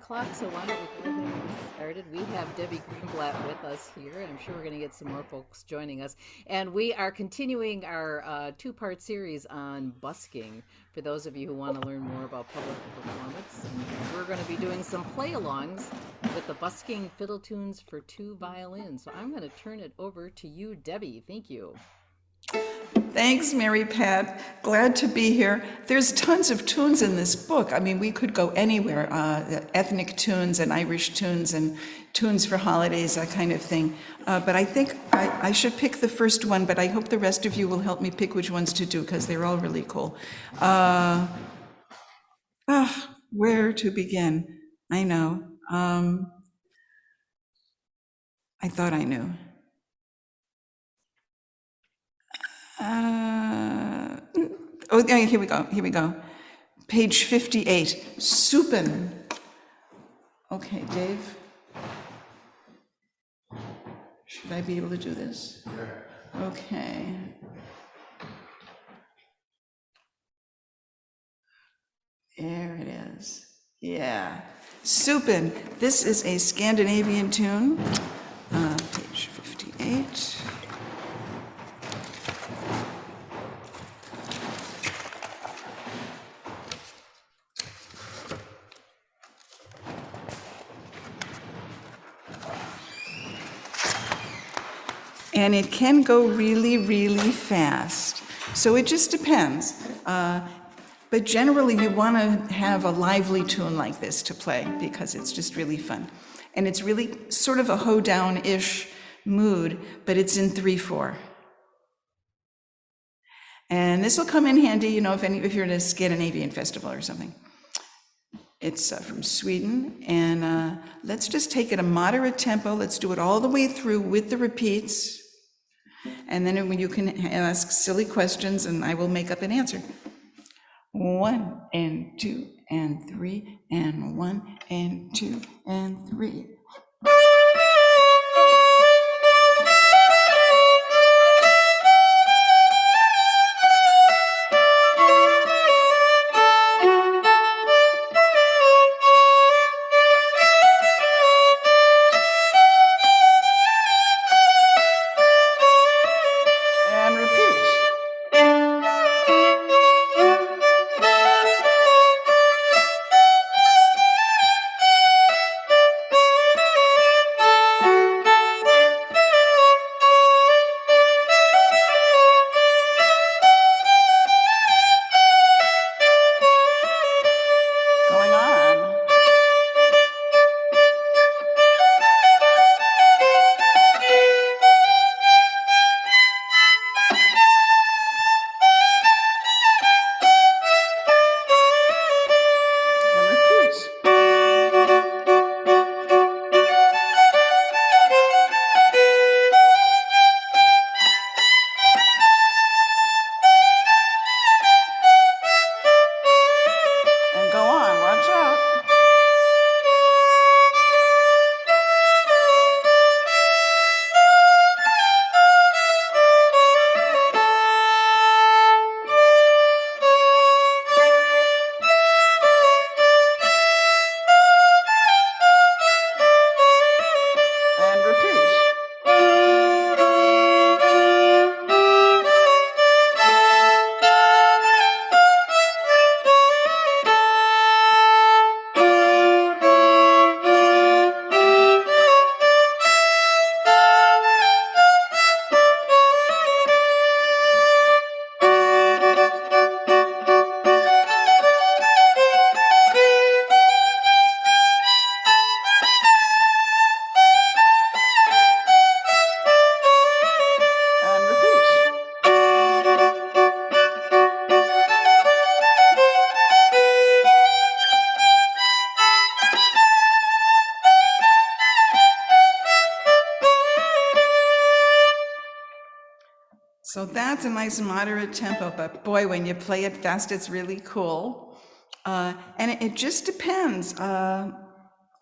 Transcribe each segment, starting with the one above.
o'clock, so why don't we go ahead and get started? We have Debby Greenblatt with us here, and I'm sure we're going to get some more folks joining us. And we are continuing our two-part series on busking for those of you who want to learn more about public performance. And we're going to be doing some play-alongs with the busking fiddle tunes for two violins. So I'm going to turn it over to you, Debby. Thank you. Thanks, Mary Pat. Glad to be here. There's tons of tunes in this book. I mean, we could go anywhere, ethnic tunes and Irish tunes and tunes for holidays, that kind of thing. But I think I should pick the first one, but I hope the rest of you will help me pick which ones to do because they're all really cool. Where to begin? I know. I thought I knew. Here we go. Page 58, Supin. Okay, Dave. Should I be able to do this? Yeah. Okay. There it is. Yeah. Supin. This is a Scandinavian tune. Page 58. And it can go really, really fast. So it just depends. But generally you want to have a lively tune like this to play because it's just really fun. And it's really sort of a hoedown-ish mood, but it's in 3/4. And this will come in handy, you know, if you're at a Scandinavian festival or something. It's from Sweden, and let's just take it a moderate tempo. Let's do it all the way through with the repeats. And then you can ask silly questions and I will make up an answer. 1 and 2 and 3 and 1 and 2 and 3. So that's a nice moderate tempo, but boy, when you play it fast, it's really cool. And it just depends. A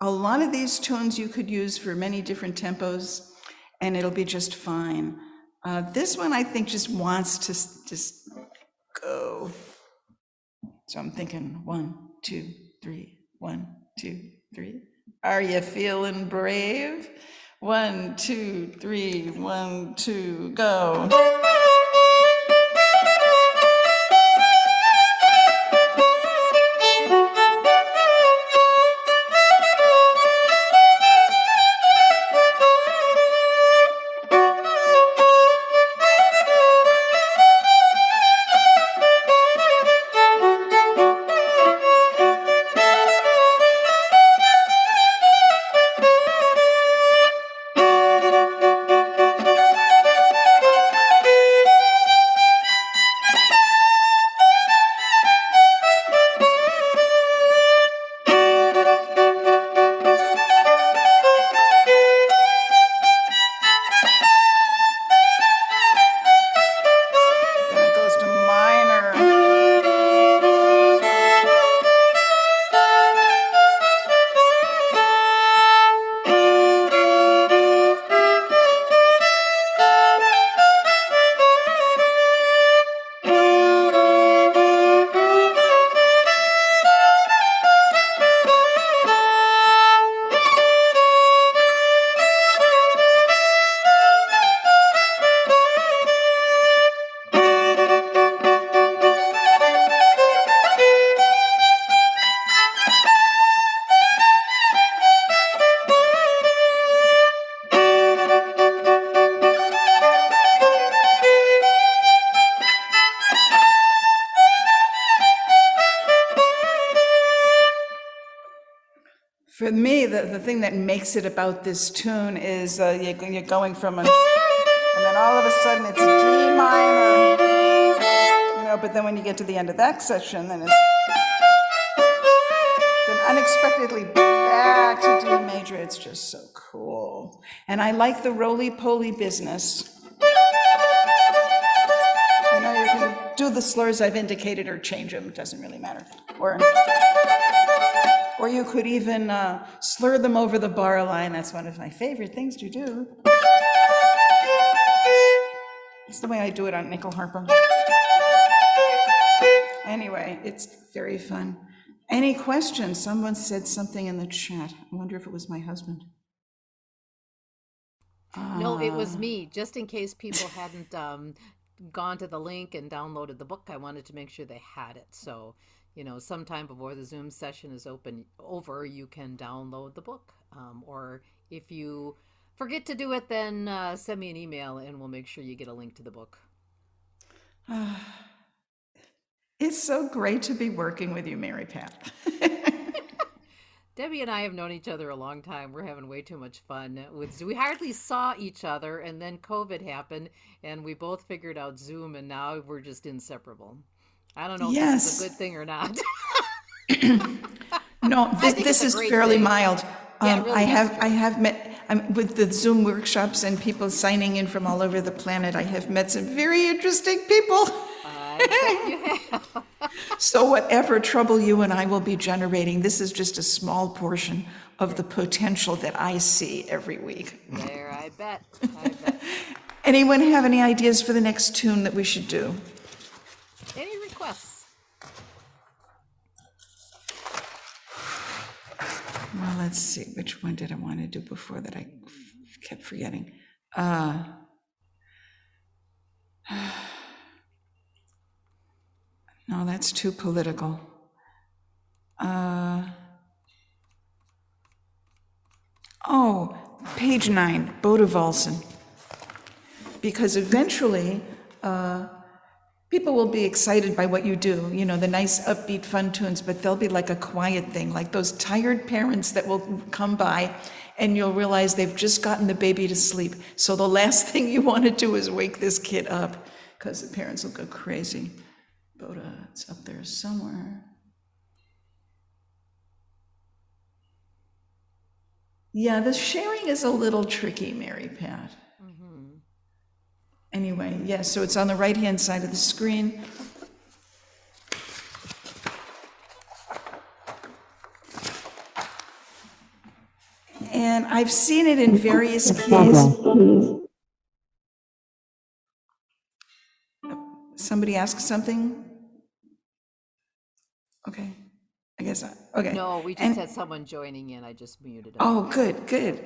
lot of these tunes you could use for many different tempos, and it'll be just fine. This one, I think, just wants to just go. So I'm thinking 1, 2, 3, 1, 2, 3. Are you feeling brave? 1, 2, 3, 1, 2, go. Then it goes to minor. For me, the thing that makes it about this tune is you're going from and then all of a sudden it's D minor, but then when you get to the end of that section, then it's then unexpectedly back to D major. It's just so cool. And I like the roly-poly business. You can do the slurs I've indicated or change them, it doesn't really matter. Or you could even slur them over the bar line. That's one of my favorite things to do. It's the way I do it on nickel harper. Anyway, it's very fun. Any questions? Someone said something in the chat. I wonder if it was my husband. No, it was me. Just in case people hadn't gone to the link and downloaded the book, I wanted to make sure they had it. So, sometime before the Zoom session is over, you can download the book. Or if you forget to do it, then send me an email and we'll make sure you get a link to the book. It's so great to be working with you, Mary Pat. Debbie and I have known each other a long time. We're having way too much fun. We hardly saw each other, and then COVID happened, and we both figured out Zoom, and now we're just inseparable. I don't know if this is a good thing or not. No, this is fairly mild. Yeah, really I have met with the Zoom workshops and people signing in from all over the planet. I have met some very interesting people. I bet you have. So whatever trouble you and I will be generating, this is just a small portion of the potential that I see every week. There, I bet. Anyone have any ideas for the next tune that we should do? Any requests? Well, let's see. Which one did I want to do before that I kept forgetting? No, that's too political. Page 9, Botovo. Because eventually, people will be excited by what you do, the nice upbeat fun tunes, but they'll be like a quiet thing, like those tired parents that will come by and you'll realize they've just gotten the baby to sleep. So the last thing you want to do is wake this kid up because the parents will go crazy. Boda, it's up there somewhere. Yeah, the sharing is a little tricky, Mary Pat. Mm-hmm. Anyway, yeah, so it's on the right-hand side of the screen. And I've seen it in various keys. Somebody asked something? Okay. I guess not. Okay. No, we just And, had someone joining in. I just muted them. oh, good, good.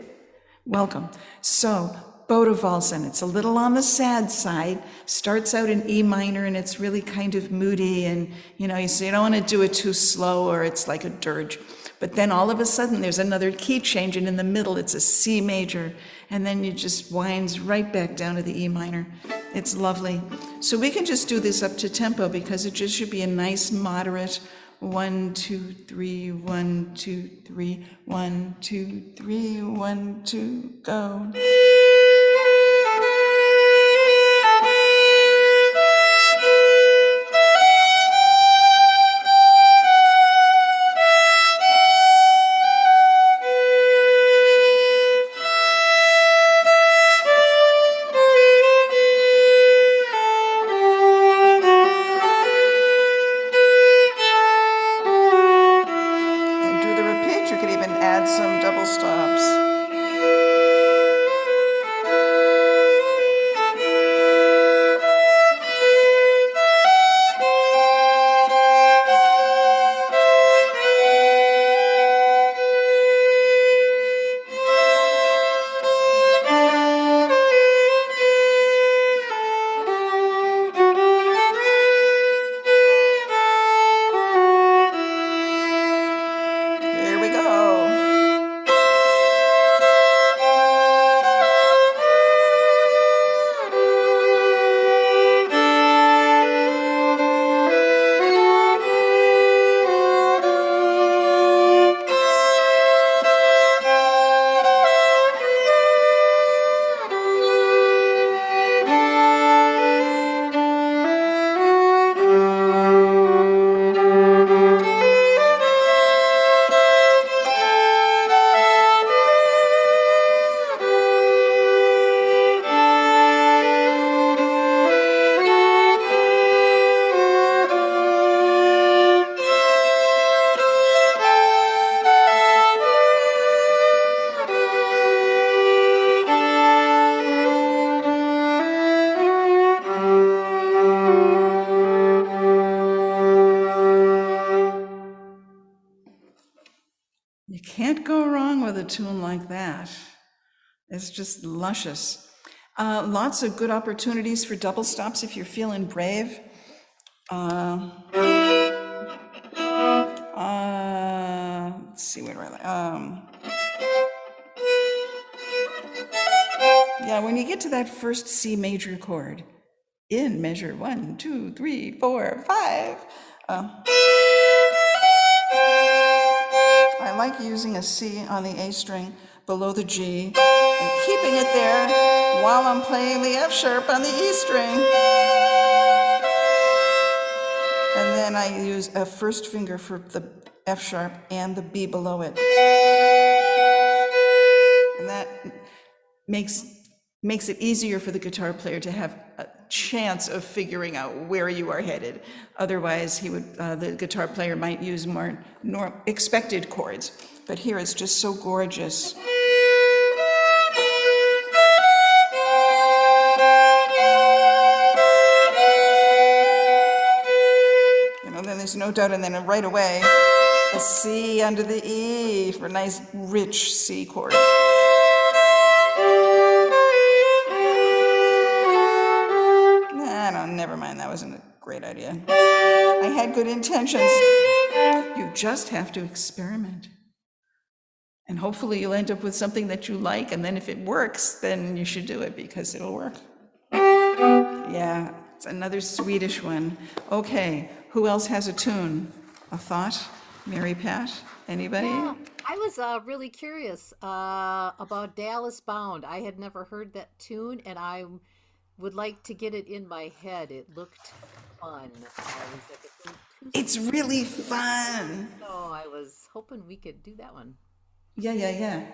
Welcome. So, Botovo, it's a little on the sad side. Starts out in E minor and it's really kind of moody, and you know, you don't want to do it too slow or it's like a dirge. But then all of a sudden there's another key change, and in the middle it's a C major, and then it just winds right back down to the E minor. It's lovely. So we can just do this up to tempo because it just should be a nice moderate 1, 2, 3, 1, 2, 3, 1, 2, 3, 1, 2, go. And do the repeat. You could even add some double stops. Here we go. You can't go wrong with a tune like that. It's just luscious. Lots of good opportunities for double stops if you're feeling brave. Let's see, where do I like? Yeah, when you get to that first C major chord, in measure 1, 2, 3, 4, 5. I like using a C on the A string below the G and keeping it there while I'm playing the F sharp on the E string. And then I use a first finger for the F sharp and the B below it. And that makes it easier for the guitar player to have a chance of figuring out where you are headed. Otherwise, the guitar player might use more expected chords. But here it's just so gorgeous. You know, then there's no doubt, and then right away, a C under the E for a nice, rich C chord. Never mind, that wasn't a great idea. I had good intentions. You just have to experiment. And hopefully you'll end up with something that you like, and then if it works, then you should do it because it'll work. Yeah, it's another Swedish one. Okay, who else has a tune? A thought? Mary Pat? Anybody? Yeah, I was really curious about Dallas Bound. I had never heard that tune, and I would like to get it in my head. It looked fun. It's really fun. So I was hoping we could do that one. Yeah.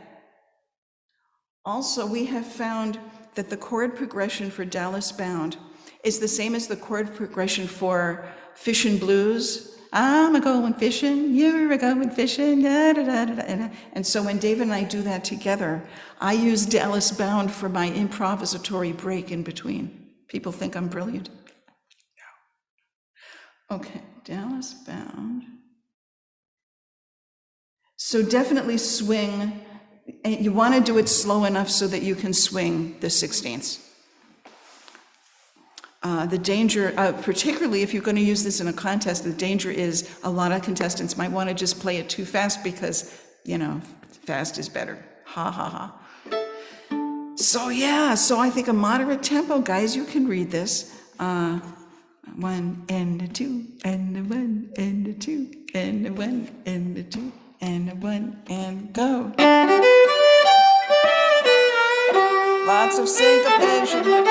Also, we have found that the chord progression for Dallas Bound is the same as the chord progression for Fishin' Blues. I'm a-going fishing, you're a-going fishing, da, da, da, da, da. And so when David and I do that together, I use Dallas Bound for my improvisatory break in between. People think I'm brilliant. Okay, Dallas Bound. So definitely swing, and you want to do it slow enough so that you can swing the 16ths. The danger, particularly if you're going to use this in a contest, the danger is a lot of contestants might want to just play it too fast because, fast is better. Ha ha ha. So yeah, so I think a moderate tempo, guys, you can read this. 1 and a 2 and a 1 and a 2 and a 1 and a 2 and a 1 and go. Lots of syncopation.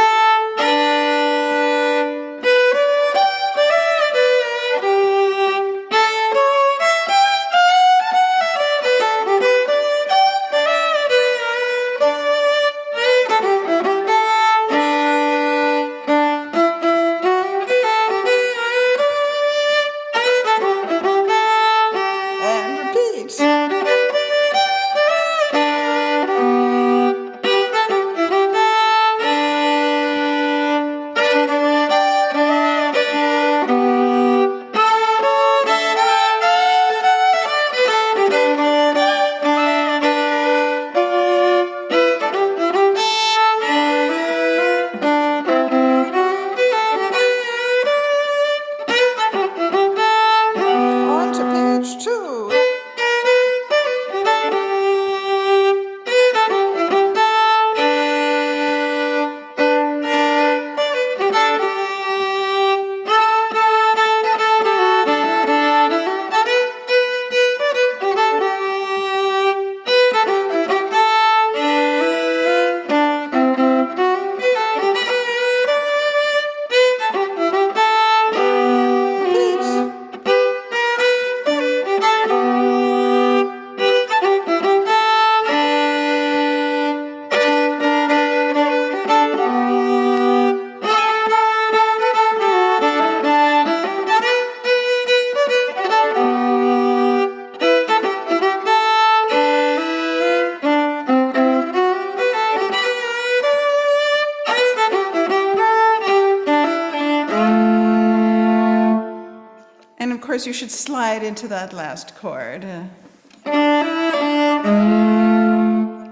And of course, you should slide into that last chord.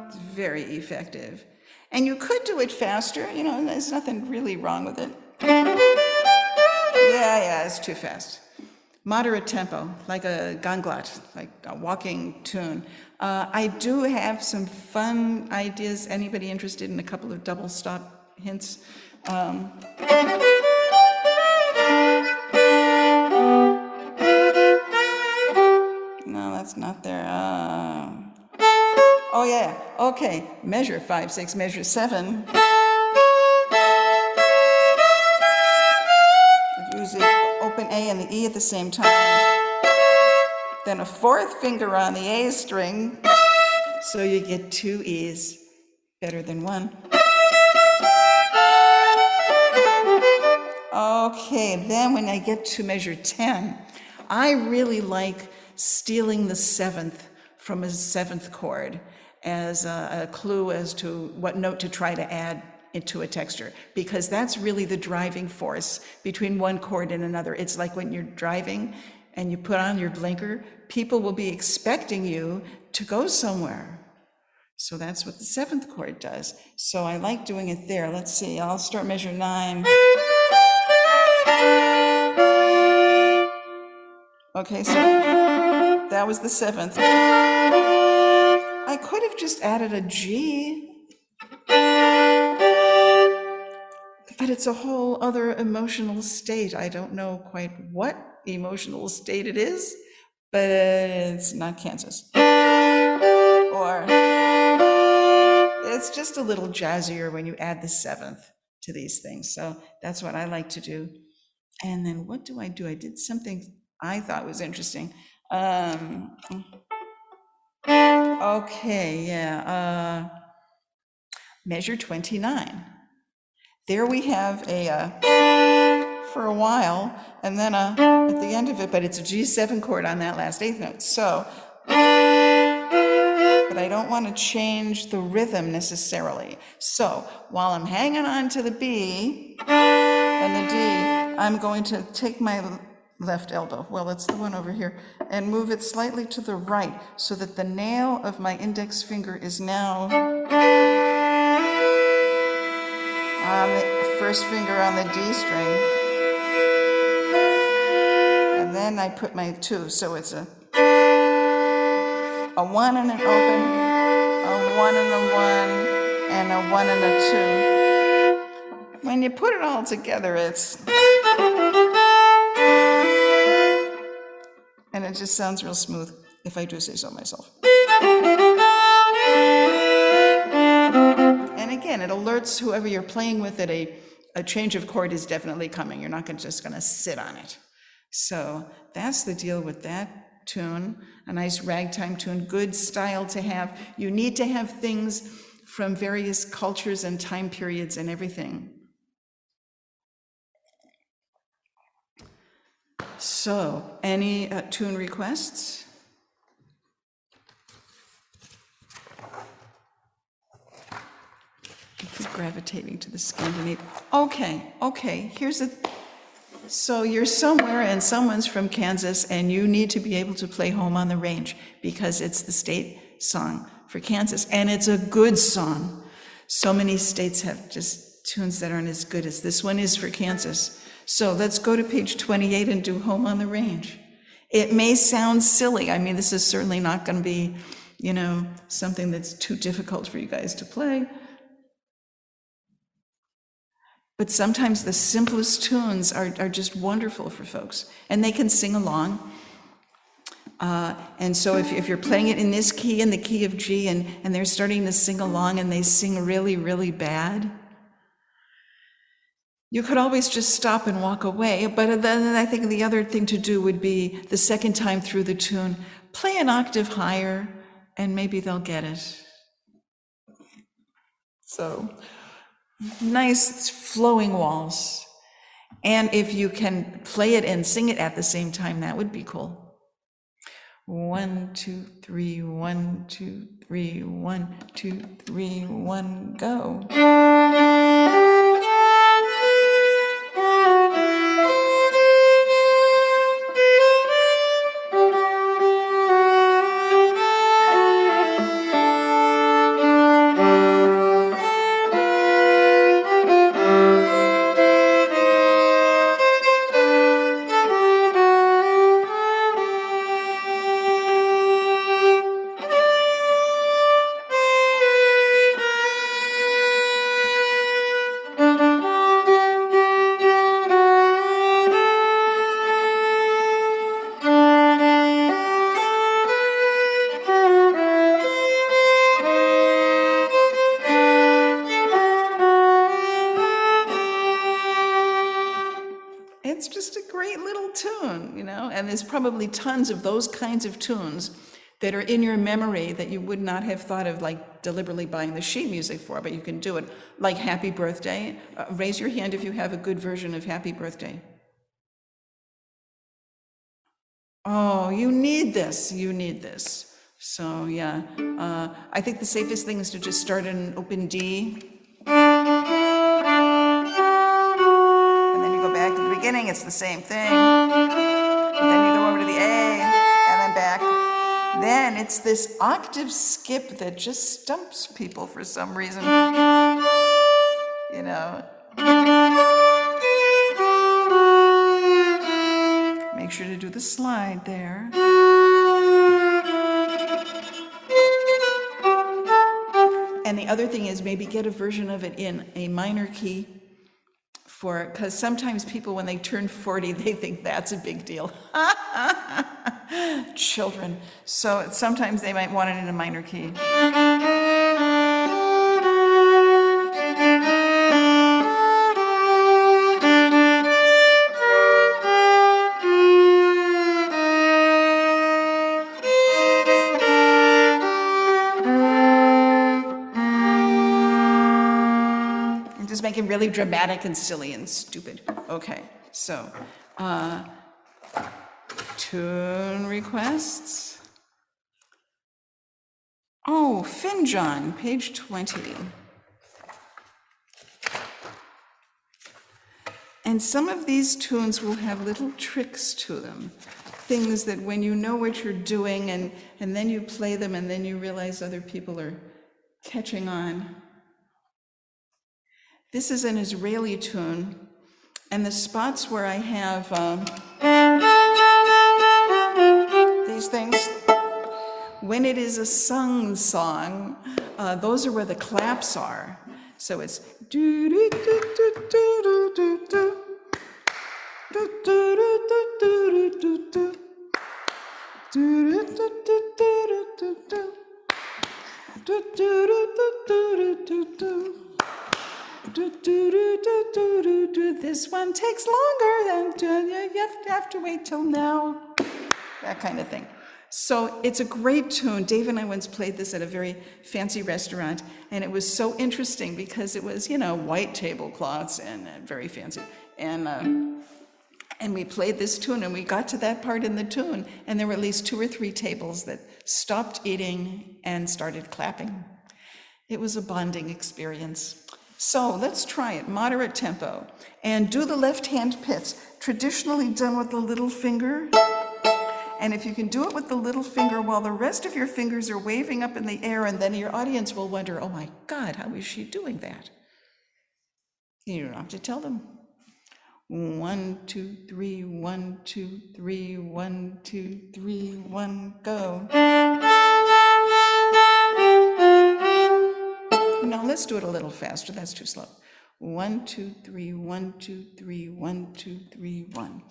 It's very effective. And you could do it faster, there's nothing really wrong with it. Yeah, it's too fast. Moderate tempo, like a ganglat, like a walking tune. I do have some fun ideas. Anybody interested in a couple of double stop hints? No, that's not there. Oh yeah, okay. Measure 5, 6, measure 7. Use the open A and the E at the same time. Then a fourth finger on the A string, so you get 2 E's. Better than 1. Okay, then when I get to measure 10, I really like stealing the 7th from a 7th chord as a clue as to what note to try to add into a texture, because that's really the driving force between one chord and another. It's like when you're driving and you put on your blinker, people will be expecting you to go somewhere. So that's what the 7th chord does. So I like doing it there. Let's see, I'll start measure 9. Okay, so that was the 7th. I could have just added a G, but it's a whole other emotional state. I don't know quite what emotional state it is, but it's not Kansas. Or it's just a little jazzier when you add the 7th to these things. So that's what I like to do. And then what do? I did something I thought was interesting. Okay, yeah. Measure 29. There we have a for a while, and then at the end of it, but it's a G7 chord on that last 8th note. So, but I don't want to change the rhythm necessarily. So while I'm hanging on to the B and the D, I'm going to take my left elbow. Well, it's the one over here. And move it slightly to the right so that the nail of my index finger is now on the first finger on the D string. And then I put my 2, so it's a 1 and an open, a 1 and a 1, and a 1 and a 2. When you put it all together, and it just sounds real smooth, if I do say so myself. And again, it alerts whoever you're playing with that a change of chord is definitely coming. You're not just gonna sit on it. So that's the deal with that tune, a nice ragtime tune, good style to have. You need to have things from various cultures and time periods and everything. So, any tune requests? I keep gravitating to the Scandinavian. Okay, here's a. So you're somewhere and someone's from Kansas and you need to be able to play Home on the Range because it's the state song for Kansas and it's a good song. So many states have just tunes that aren't as good as this one is for Kansas. So let's go to page 28 and do Home on the Range. It may sound silly. I mean, this is certainly not going to be, something that's too difficult for you guys to play. But sometimes the simplest tunes are just wonderful for folks, and they can sing along. And so if you're playing it in this key, in the key of G, and they're starting to sing along and they sing really, really bad, you could always just stop and walk away. But then I think the other thing to do would be the second time through the tune, play an octave higher, and maybe they'll get it. So. Nice flowing waltz. And if you can play it and sing it at the same time, that would be cool. 1, 2, 3, 1, 2, 3, 1, 2, 3, 1, go. It's just a great little tune, and there's probably tons of those kinds of tunes that are in your memory that you would not have thought of like deliberately buying the sheet music for, but you can do it, like Happy Birthday. Raise your hand if you have a good version of Happy Birthday. Oh, you need this. So yeah, I think the safest thing is to just start in an open D. And then you go back to the beginning, it's the same thing. But then you go over to the A, and then back. Then it's this octave skip that just stumps people for some reason. Make sure to do the slide there. And the other thing is maybe get a version of it in a minor key because sometimes people, when they turn 40, they think that's a big deal. Children. So sometimes they might want it in a minor key. Make it really dramatic and silly and stupid. Okay, so tune requests. Oh, Finjon, page 20. And some of these tunes will have little tricks to them, things that when you know what you're doing and then you play them and then you realize other people are catching on. This is an Israeli tune, and the spots where I have these things, when it is a sung song, those are where the claps are. So it's do do do do do do do do do do do do do. This one takes longer than you have to wait till now. That kind of thing. So it's a great tune. Dave and I once played this at a very fancy restaurant, and it was so interesting because it was, white tablecloths and very fancy. And we played this tune, and we got to that part in the tune, and there were at least 2 or 3 tables that stopped eating and started clapping. It was a bonding experience. So let's try it, moderate tempo, and do the left hand pits, traditionally done with the little finger. And if you can do it with the little finger while the rest of your fingers are waving up in the air, and then your audience will wonder, oh my God, how is she doing that? You don't have to tell them. 1, 2, 3, 1, 2, 3, 1, 2, 3, 1, go. Now let's do it a little faster. That's too slow. 1, 2, 3, 1, 2, 3, 1, 2, 3, 1.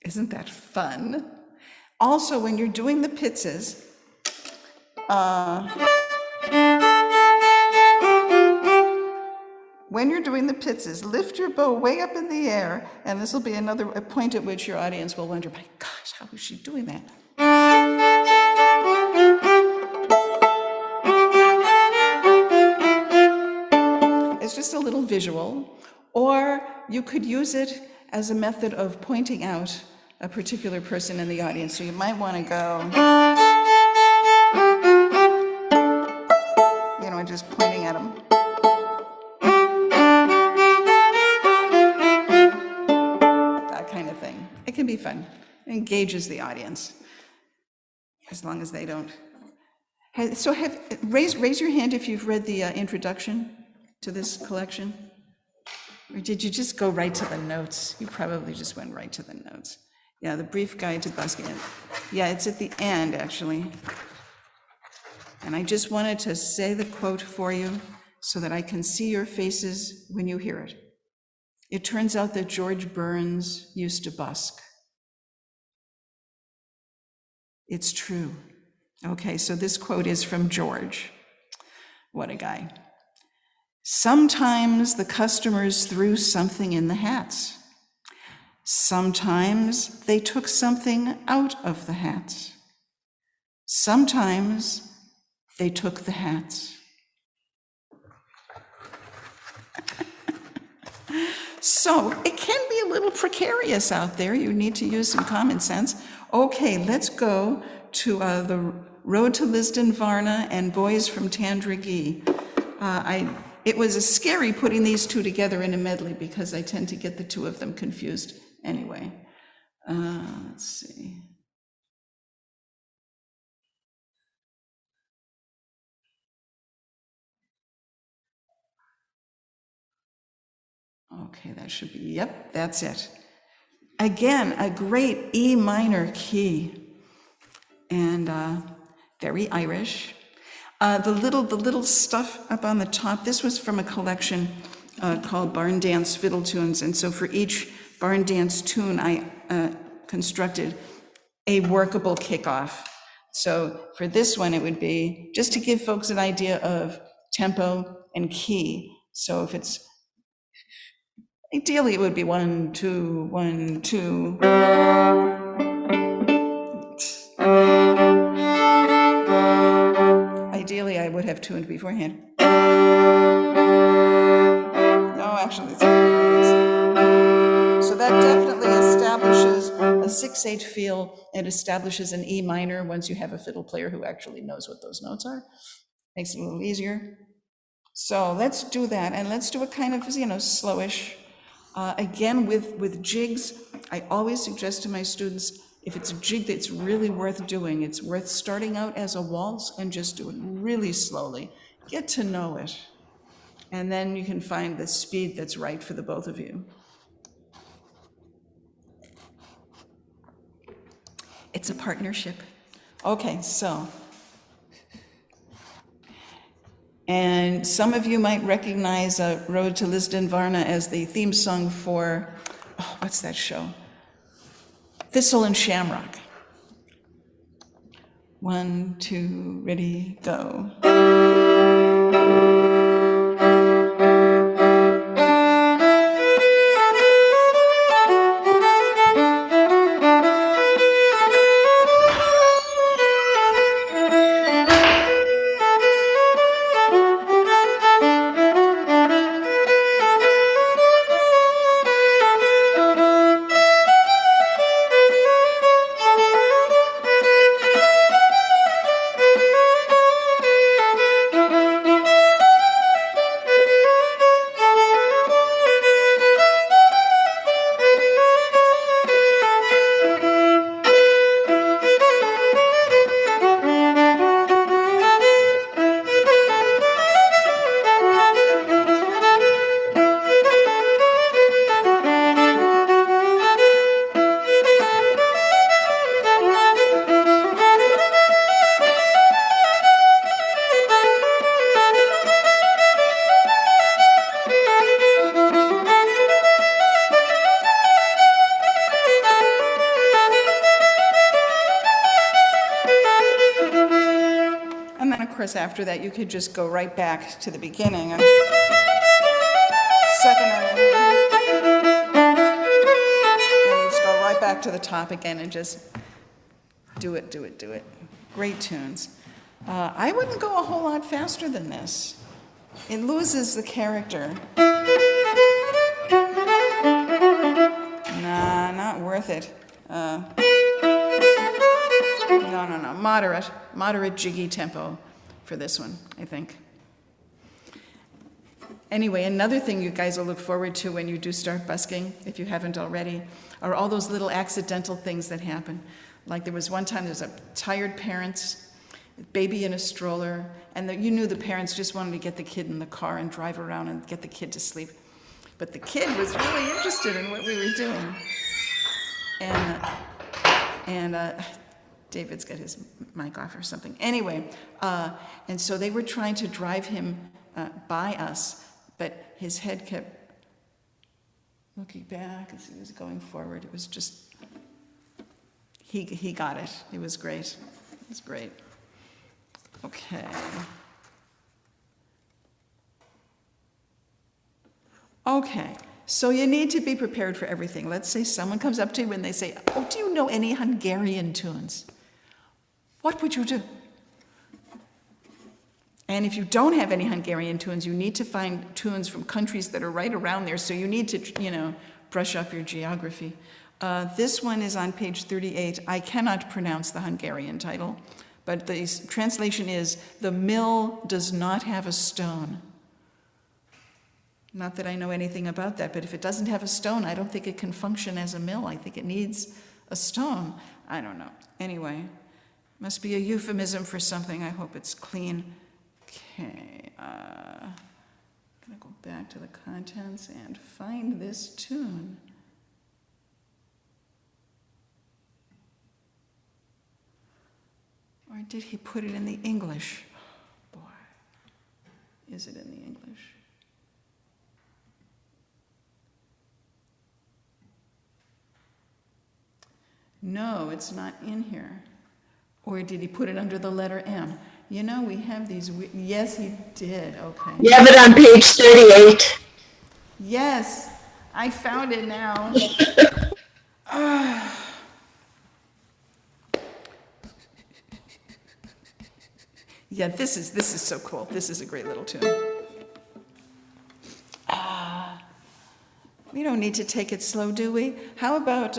Isn't that fun? Also, when you're doing the pizzas, lift your bow way up in the air, and this will be another point at which your audience will wonder, my gosh, how is she doing that? It's just a little visual, or you could use it as a method of pointing out a particular person in the audience. So you might want to go, just pointing at them. That kind of thing. It can be fun. It engages the audience, as long as they don't. So raise your hand if you've read the introduction to this collection. Or did you just go right to the notes? You probably just went right to the notes. Yeah, the brief guide to busking. Yeah, it's at the end, actually. And I just wanted to say the quote for you so that I can see your faces when you hear it. It turns out that George Burns used to busk. It's true. Okay, so this quote is from George. What a guy. Sometimes the customers threw something in the hats. Sometimes they took something out of the hats. Sometimes they took the hats. So it can be a little precarious out there. You need to use some common sense. Okay, let's go to the Road to Lisdon Varna and Boys from Tandragee. It was scary putting these two together in a medley because I tend to get the two of them confused anyway. Let's see. Okay, that should be, yep, that's it. Again, a great E minor key, and very Irish. The little stuff up on the top, this was from a collection called Barn Dance Fiddle Tunes, and so for each barn dance tune, I constructed a workable kickoff. So for this one, it would be just to give folks an idea of tempo and key. So if it's ideally, it would be 1, 2, 1, 2. Ideally, I would have tuned beforehand. No, actually, it's so that definitely establishes a 6/8 feel. It establishes an E minor once you have a fiddle player who actually knows what those notes are. Makes it a little easier. So let's do that, and let's do a kind of, slowish. Again, with jigs, I always suggest to my students, if it's a jig that's really worth doing, it's worth starting out as a waltz and just do it really slowly. Get to know it. And then you can find the speed that's right for the both of you. It's a partnership. Okay, so. And some of you might recognize Road to Lisdon Varna as the theme song for, what's that show? Thistle and Shamrock. 1, 2, ready, go. After that, you could just go right back to the beginning. And second, and just go right back to the top again and just do it. Great tunes. I wouldn't go a whole lot faster than this. It loses the character. Nah, not worth it. No. Moderate jiggy tempo for this one, I think. Anyway, another thing you guys will look forward to when you do start busking, if you haven't already, are all those little accidental things that happen. Like there was one time, there was a tired parents, baby in a stroller, and you knew the parents just wanted to get the kid in the car and drive around and get the kid to sleep. But the kid was really interested in what we were doing. And David's got his mic off or something. Anyway, and so they were trying to drive him by us, but his head kept looking back as he was going forward. It was just, he got it. It was great. It was great. Okay. Okay. So you need to be prepared for everything. Let's say someone comes up to you and they say, "Oh, do you know any Hungarian tunes?" What would you do? And if you don't have any Hungarian tunes, you need to find tunes from countries that are right around there. So you need to, brush up your geography. This one is on page 38. I cannot pronounce the Hungarian title, but the translation is, "The mill does not have a stone." Not that I know anything about that, but if it doesn't have a stone, I don't think it can function as a mill. I think it needs a stone. I don't know. Anyway, must be a euphemism for something. I hope it's clean. Okay, I'm gonna go back to the contents and find this tune. Or did he put it in the English? Boy, is it in the English? No, it's not in here. Or did he put it under the letter M? We have these, yes, he did, okay. You have it on page 38. Yes, I found it now. Yeah, this is so cool. This is a great little tune. We don't need to take it slow, do we? How about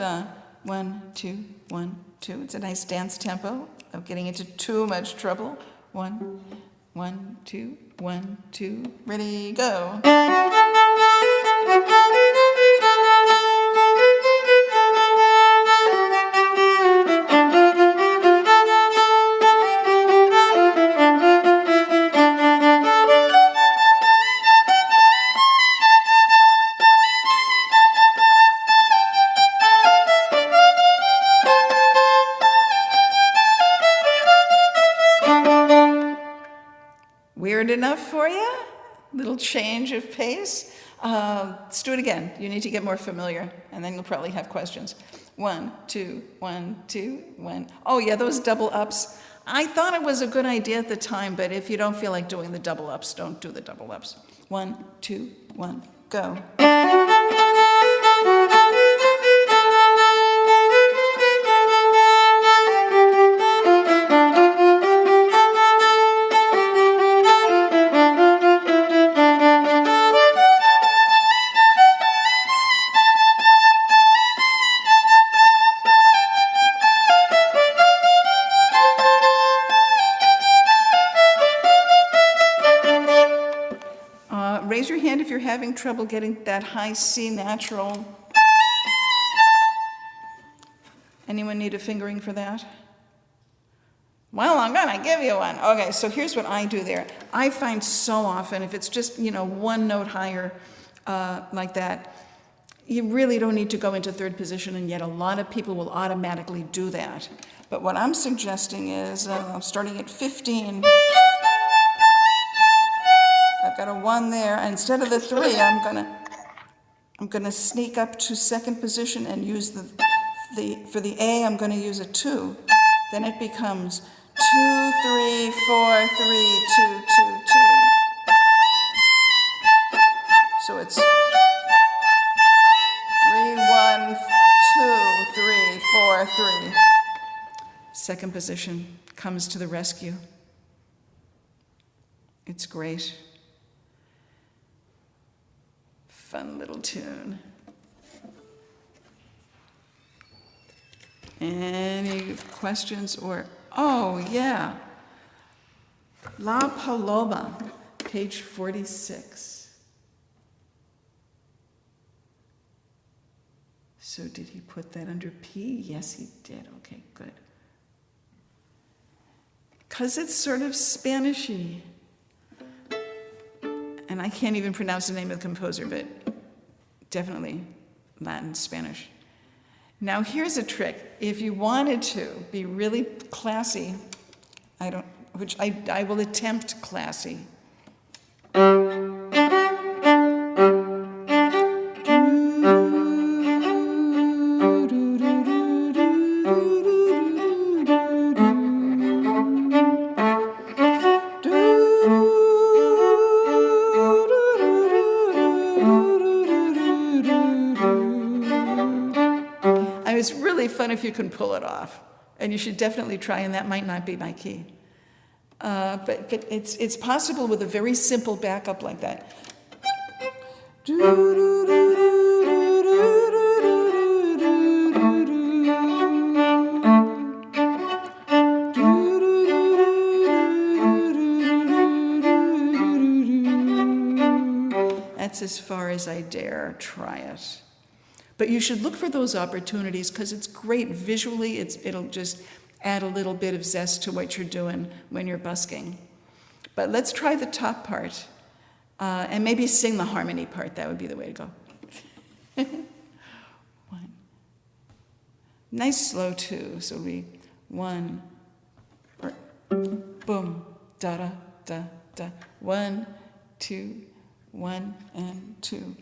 1, 2, 1, 2? It's a nice dance tempo of getting into too much trouble. 1, 1, 2, 1, 2. Ready, go. Weird enough for you? Little change of pace? Let's do it again. You need to get more familiar, and then you'll probably have questions. 1, 2, 1, 2, 1. Oh yeah, those double ups. I thought it was a good idea at the time, but if you don't feel like doing the double ups, don't do the double ups. 1, 2, 1, go. Raise your hand if you're having trouble getting that high C natural. Anyone need a fingering for that? Well, I'm gonna give you one. Okay, so here's what I do there. I find so often, if it's just, one note higher like that, you really don't need to go into third position, and yet a lot of people will automatically do that. But what I'm suggesting is, starting at 15, I've got a 1 there, and instead of the 3, I'm gonna sneak up to second position and use for the A, I'm gonna use a 2. Then it becomes 2, 3, 4, 3, 2, 2, 2. So it's 3, 1, 2, 3, 4, 3. Second position comes to the rescue. It's great. Fun little tune. Any questions or, oh yeah. La Paloma, page 46. So did he put that under P? Yes, he did. Okay, good. Because it's sort of Spanishy. And I can't even pronounce the name of the composer, but definitely Latin, Spanish. Now here's a trick. If you wanted to be really classy, I will attempt classy. It's really fun if you can pull it off, and you should definitely try, and that might not be my key. But it's possible with a very simple backup like that. That's as far as I dare try it. But you should look for those opportunities because it's great visually. It'll just add a little bit of zest to what you're doing when you're busking. But let's try the top part and maybe sing the harmony part. That would be the way to go. One. Nice slow two. So we one, or boom, da da da da. 1, 2, 1 and 2.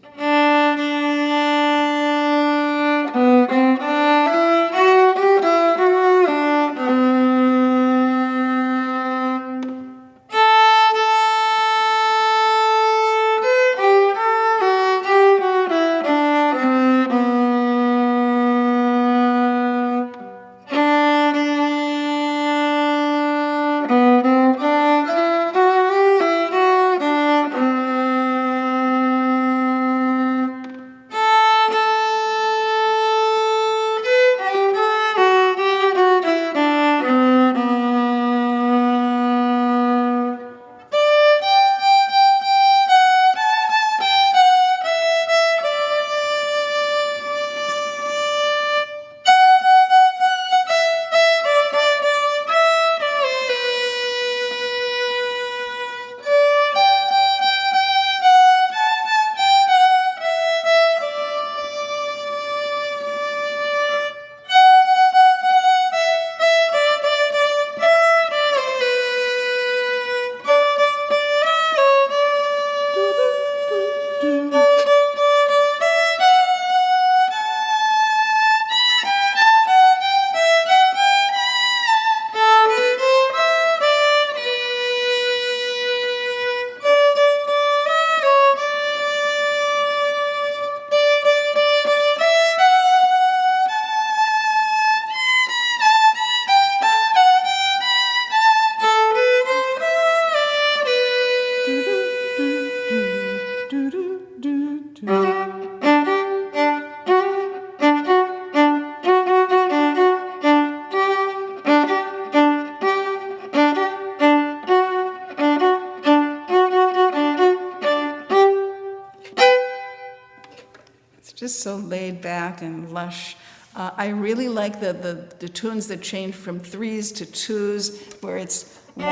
Just so laid back and lush. I really like the tunes that change from 3s to 2s, where it's 1, 2,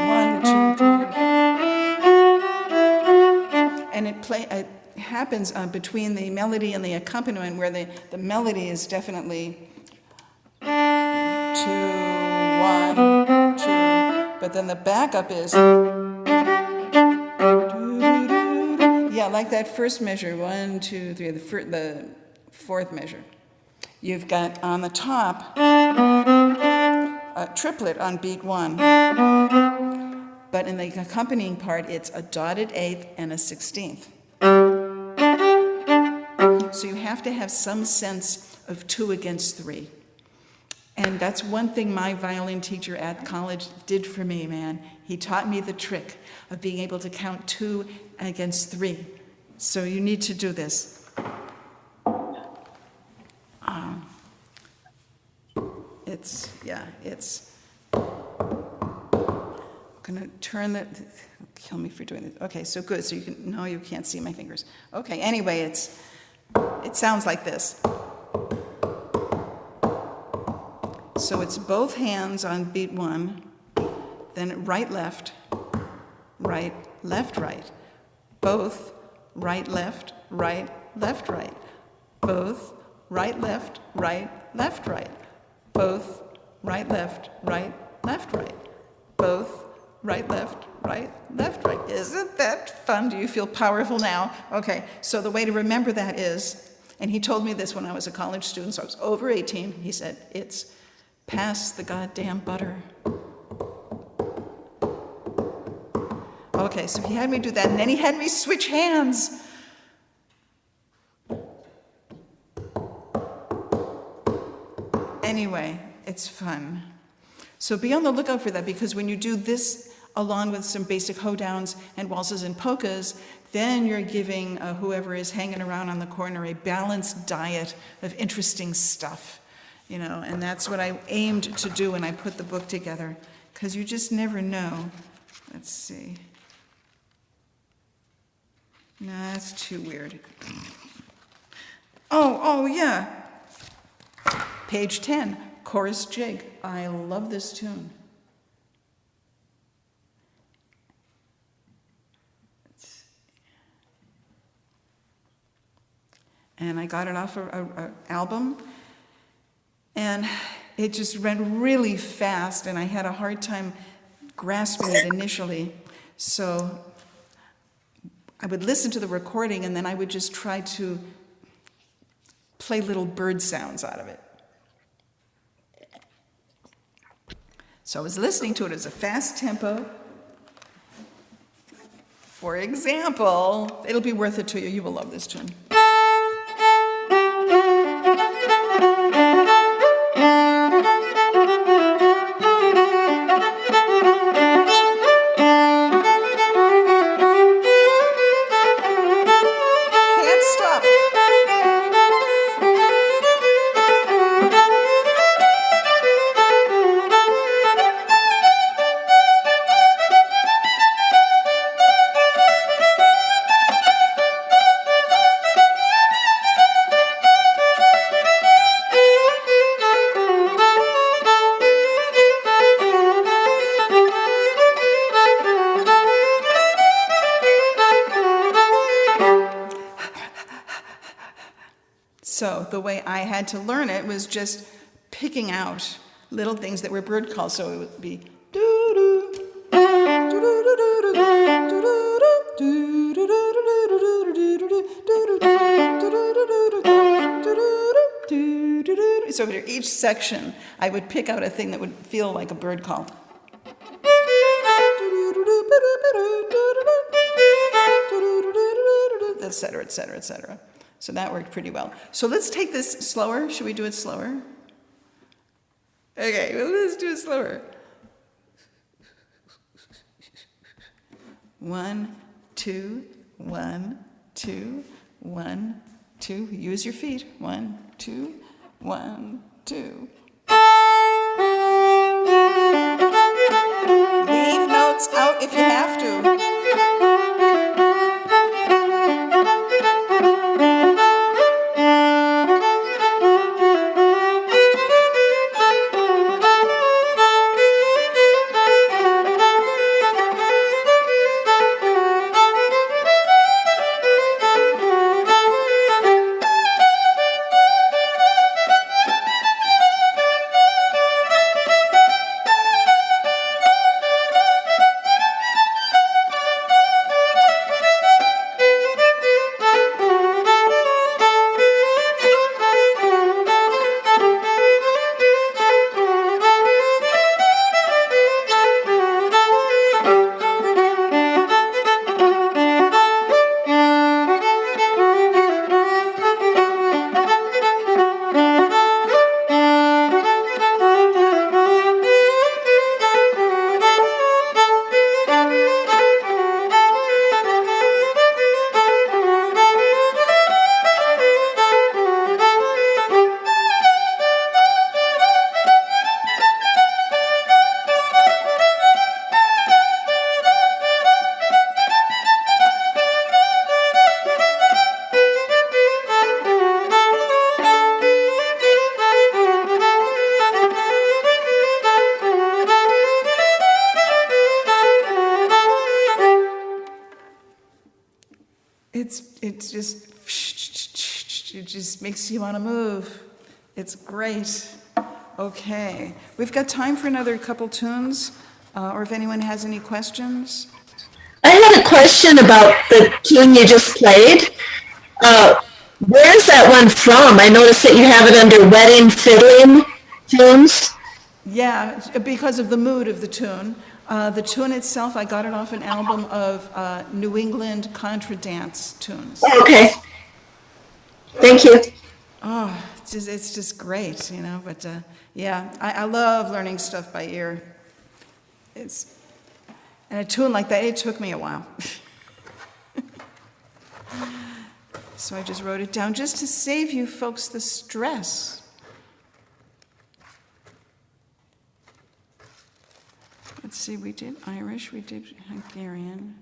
1, 2, 3. And it happens between the melody and the accompaniment, where the melody is definitely 2, 1, 2, but then the backup is yeah, like that first measure, 1, 2, 3, the fourth measure. You've got on the top a triplet on beat 1, but in the accompanying part, it's a dotted 8th and a 16th. So you have to have some sense of 2 against 3. And that's one thing my violin teacher at college did for me, man. He taught me the trick of being able to count 2 against 3. So you need to do this. It's I'm gonna turn the, kill me for doing this. Okay, so good, so you can't see my fingers. Okay, anyway, it sounds like this. So it's both hands on beat 1, then right, left, right, left, right. Both right, left, right, left, right. Both right, left, right, left, right. Both right, left, right, left, right. Both right, left, right, left, right. Isn't that fun? Do you feel powerful now? Okay, so the way to remember that is, and he told me this when I was a college student, so I was over 18, he said, it's pass the goddamn butter. Okay, so he had me do that, and then he had me switch hands. Anyway, it's fun. So be on the lookout for that, because when you do this along with some basic hoedowns and waltzes and polkas, then you're giving whoever is hanging around on the corner a balanced diet of interesting stuff, you know, and that's what I aimed to do when I put the book together, because you just never know. Let's see. No, that's too weird. Oh, yeah. Page 10, Chorus Jig. I love this tune. And I got it off an album, and it just ran really fast, and I had a hard time grasping it initially. So I would listen to the recording, and then I would just try to play little bird sounds out of it. So I was listening to it as a fast tempo. For example, it'll be worth it to you. You will love this tune. So the way I had to learn it was just picking out little things that were bird calls. So it would be doo-doo, so for each section, I would pick out a thing that would feel like a bird call. Et cetera, et cetera, et cetera. So that worked pretty well. So let's take this slower. Should we do it slower? Okay, well, let's do it slower. 1, 2, 1, 2, 1, 2. Use your feet. 1, 2, 1, 2. Leave notes out if you have to. It just makes you want to move. It's great. Okay, we've got time for another couple tunes, or if anyone has any questions. I had a question about the tune you just played. Where's that one from? I noticed that you have it under wedding fiddling tunes. Yeah, because of the mood of the tune. The tune itself, I got it off an album of New England contra dance tunes. Oh, okay. Thank you. Oh, it's just great, you know, but yeah, I love learning stuff by ear. And a tune like that, it took me a while. So I just wrote it down just to save you folks the stress. Let's see, we did Irish, we did Hungarian.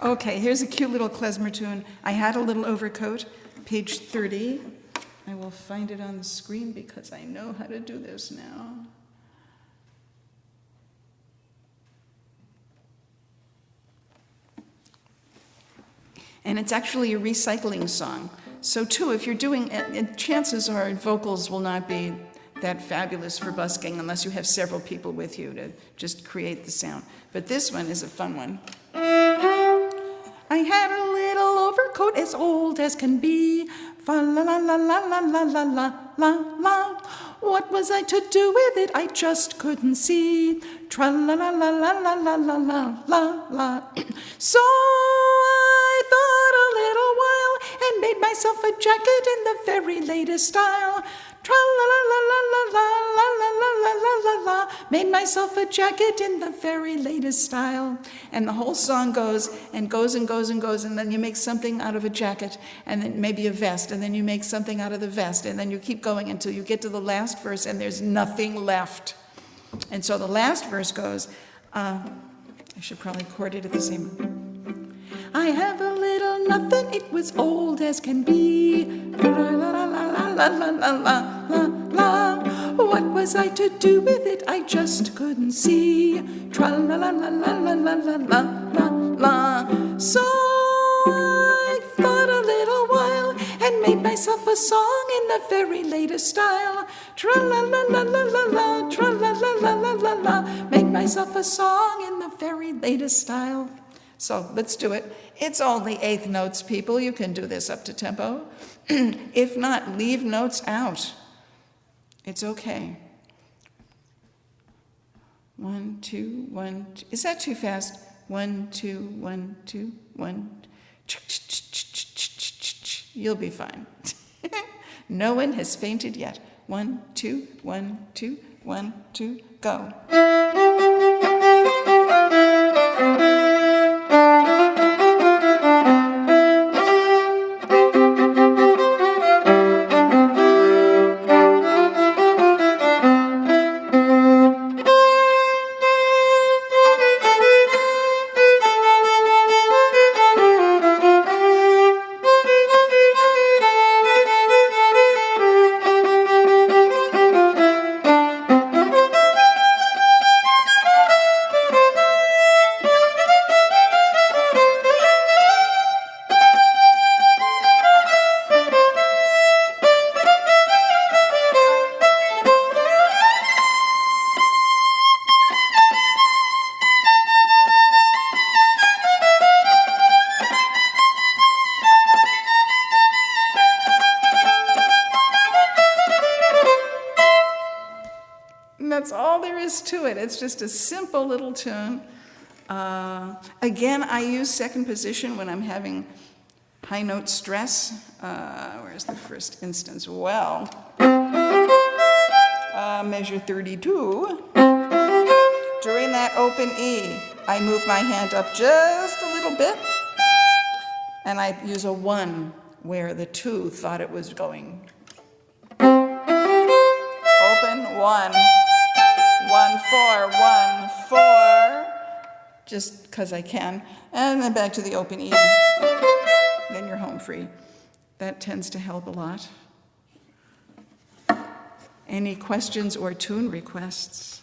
Okay, here's a cute little klezmer tune. I Had a Little Overcoat, page 30. I will find it on the screen because I know how to do this now. And it's actually a recycling song. So too, if you're doing it, chances are vocals will not be that fabulous for busking unless you have several people with you to just create the sound. But this one is a fun one. I had a little overcoat as old as can be. Fa la la la la la la la la la la. What was I to do with it? I just couldn't see. Tra la la la la la la la la la la. So I thought a little while and made myself a jacket in the very latest style. Tra la la la la la la la la la la la la. Made myself a jacket in the very latest style. And the whole song goes and goes and goes and goes, and then you make something out of a jacket, and then maybe a vest, and then you make something out of the vest, and then you keep going until you get to the last verse, and there's nothing left. And so the last verse goes, I should probably chord it at the same. I have a little nothing, it was old as can be. La la la la la la la la la la. What was I to do with it? I just couldn't see. Tra la la la la la la la la la la. So I thought a little while and made myself a song in the very latest style. Tra la la la la la la, tra la la la la la la. Made myself a song in the very latest style. So let's do it. It's only eighth notes, people. You can do this up to tempo. If not, leave notes out. It's okay. 1, 2, 1, 2. Is that too fast? 1, 2, 1, 2, 1. You'll be fine. No one has fainted yet. 1, 2, 1, 2, 1, 2, go. That's all there is to it. It's just a simple little tune. Again, I use second position when I'm having high note stress. Where's the first instance? Well, measure 32. During that open E, I move my hand up just a little bit, and I use a 1 where the 2 thought it was going. Open, 1. 1, 4, 1, 4, just because I can, and then back to the open E. Then you're home free. That tends to help a lot. Any questions or tune requests?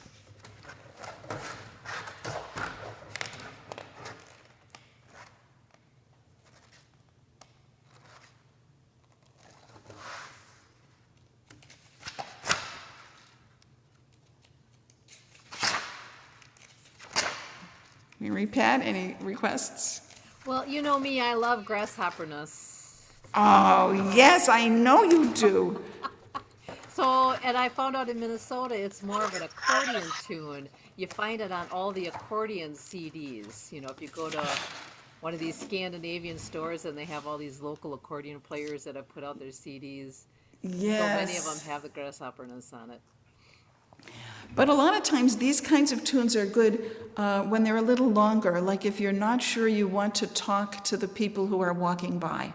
Pat, any requests? Well, you know me, I love grasshopperness. Oh, yes, I know you do. So, and I found out in Minnesota, it's more of an accordion tune. You find it on all the accordion CDs. You know, if you go to one of these Scandinavian stores and they have all these local accordion players that have put out their CDs. So many of them Yes. have the grasshopperness on it. But a lot of times these kinds of tunes are good when they're a little longer, like if you're not sure you want to talk to the people who are walking by.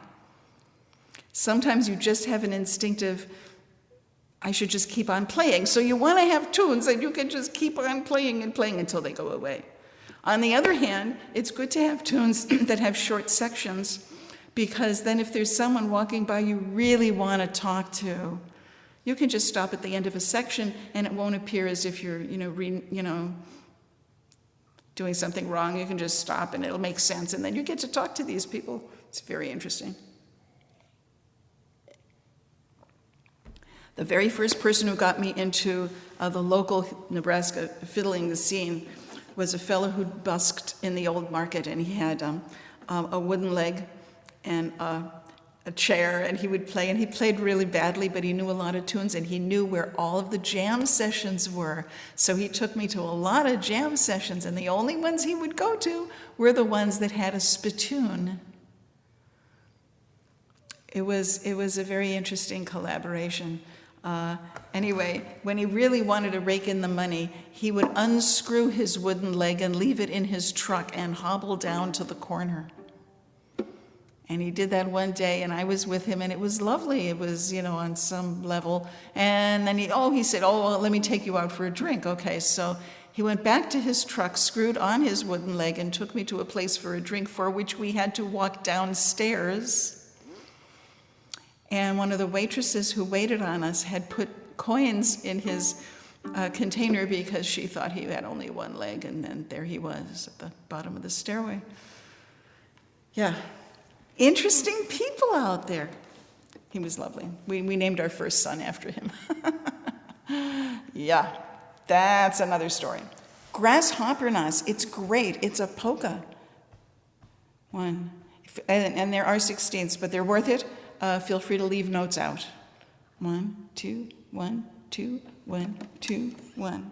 Sometimes you just have an instinctive, I should just keep on playing. So you want to have tunes that you can just keep on playing and playing until they go away. On the other hand, it's good to have tunes that have short sections, because then if there's someone walking by you really want to talk to, you can just stop at the end of a section and it won't appear as if you're, doing something wrong. You can just stop and it'll make sense, and then you get to talk to these people. It's very interesting. The very first person who got me into the local Nebraska fiddling scene was a fellow who busked in the old market, and he had a wooden leg and a chair, and he would play, and he played really badly, but he knew a lot of tunes, and he knew where all of the jam sessions were. So he took me to a lot of jam sessions, and the only ones he would go to were the ones that had a spittoon. It was a very interesting collaboration. Anyway, when he really wanted to rake in the money, he would unscrew his wooden leg and leave it in his truck and hobble down to the corner. And he did that one day, and I was with him, and it was lovely. It was, on some level. And then he said, well, let me take you out for a drink. Okay, so he went back to his truck, screwed on his wooden leg, and took me to a place for a drink, for which we had to walk downstairs. And one of the waitresses who waited on us had put coins in his container because she thought he had only one leg, and then there he was at the bottom of the stairway. Yeah, interesting people out there. He was lovely. We named our first son after him. Yeah, that's another story. Grasshoppernuss, it's great. It's a polka. One. And there are 16ths, but they're worth it. Feel free to leave notes out. 1, 2, 1, 2, 1, 2, 1.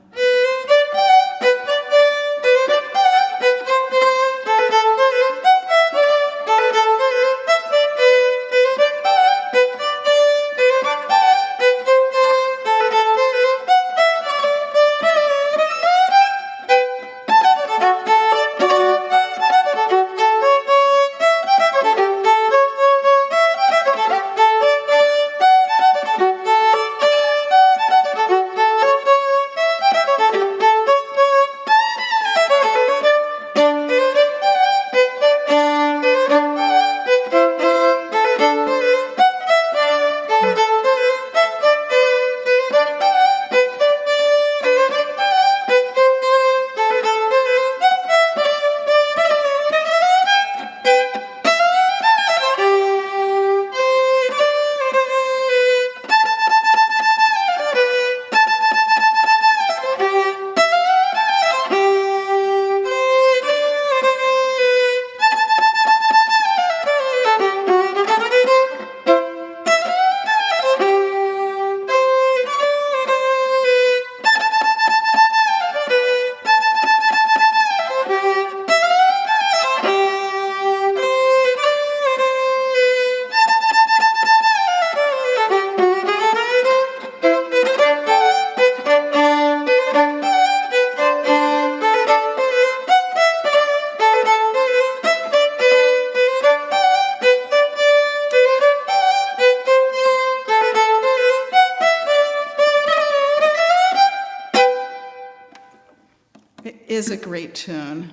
Is a great tune.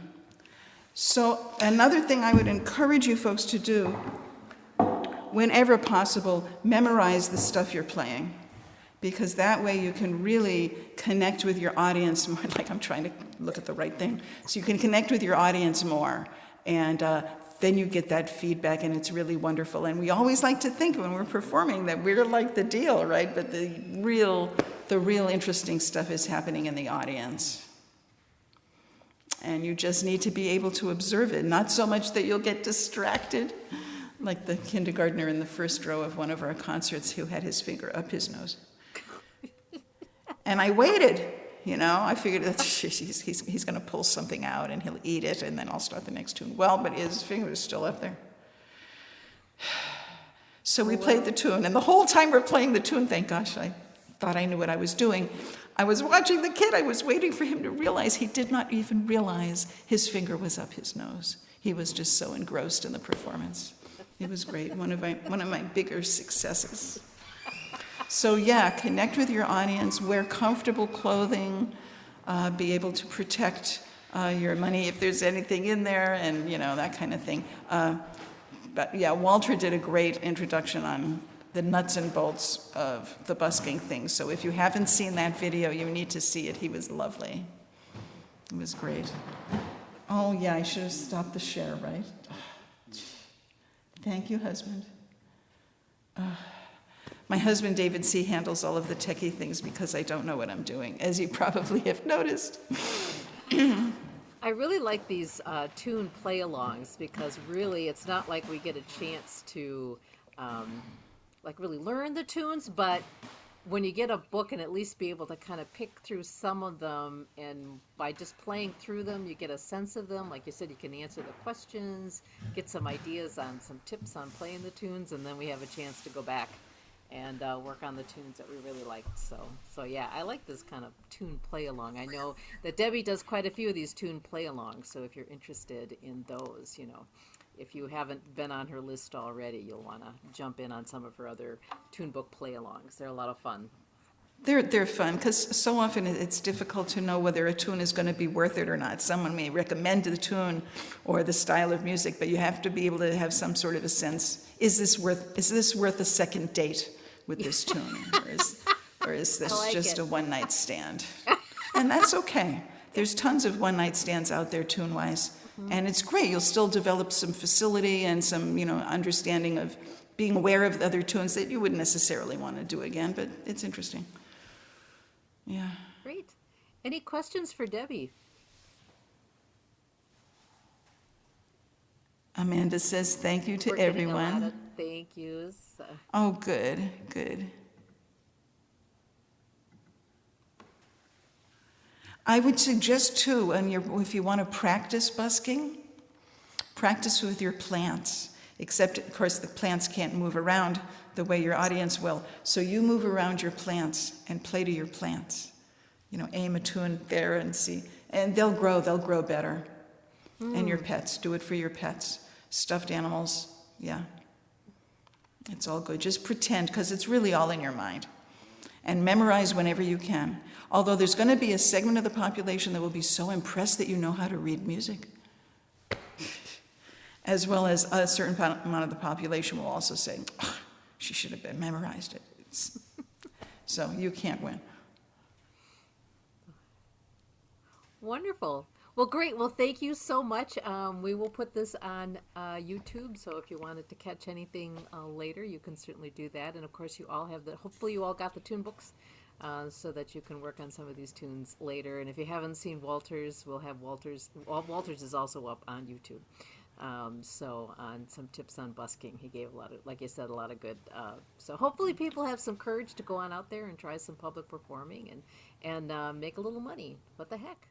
So another thing I would encourage you folks to do, whenever possible, memorize the stuff you're playing, because that way you can really connect with your audience more. Like, I'm trying to look at the right thing. So you can connect with your audience more, and then you get that feedback, and it's really wonderful. And we always like to think when we're performing that we're like the deal, right? But the real interesting stuff is happening in the audience. And you just need to be able to observe it, not so much that you'll get distracted, like the kindergartner in the first row of one of our concerts who had his finger up his nose. And I waited, I figured that he's going to pull something out and he'll eat it and then I'll start the next tune. Well, but his finger is still up there. So we played the tune, and the whole time we're playing the tune, thank gosh, I thought I knew what I was doing. I was watching the kid. I was waiting for him to realize he did not even realize his finger was up his nose. He was just so engrossed in the performance. It was great, one of my bigger successes. So yeah, connect with your audience, wear comfortable clothing, be able to protect your money if there's anything in there, and that kind of thing. But yeah, Walter did a great introduction on the nuts and bolts of the busking thing. So if you haven't seen that video, you need to see it. He was lovely. It was great. Oh yeah, I should have stopped the share, right? Thank you, husband. My husband, David C., handles all of the techie things because I don't know what I'm doing, as you probably have noticed. I really like these tune play-alongs because really it's not like we get a chance to really learn the tunes, but when you get a book and at least be able to kind of pick through some of them, and by just playing through them you get a sense of them. Like you said, you can answer the questions, get some ideas on some tips on playing the tunes, and then we have a chance to go back and work on the tunes that we really liked. So yeah, I like this kind of tune play along. I know that Debbie does quite a few of these tune play alongs, so if you're interested in those, if you haven't been on her list already, you'll want to jump in on some of her other tune book play alongs. They're a lot of fun. They're fun because so often it's difficult to know whether a tune is going to be worth it or not. Someone may recommend the tune or the style of music, but you have to be able to have some sort of a sense. Is this worth a second date with this tune, or is this like just it. a one-night stand? And that's okay. There's tons of one-night stands out there tune-wise, and it's great. You'll still develop some facility and some understanding of being aware of the other tunes that you wouldn't necessarily want to do again, but it's interesting. Yeah. Great. Any questions for Debbie? Amanda says thank you to We're getting a lot everyone. of thank yous. Oh, good, good. I would suggest too, if you want to practice busking, practice with your plants. Except, of course, the plants can't move around the way your audience will. So you move around your plants and play to your plants. Aim a tune there and see, and they'll grow better. And your pets, do it for your pets. Stuffed animals, yeah. It's all good. Just pretend, because it's really all in your mind. And memorize whenever you can. Although there's going to be a segment of the population that will be so impressed that you know how to read music. As well as a certain amount of the population will also say, oh, she should have been memorized it. So you can't win. Wonderful. Well, great. Well, thank you so much. We will put this on YouTube, so if you wanted to catch anything later, you can certainly do that. And of course, you all have hopefully you all got the tune books so that you can work on some of these tunes later. And if you haven't seen Walter's, we'll have Walter's. Walter's is also up on YouTube. So on some tips on busking, he gave a lot of, like you said, a lot of good. So hopefully people have some courage to go on out there and try some public performing and make a little money. What the heck?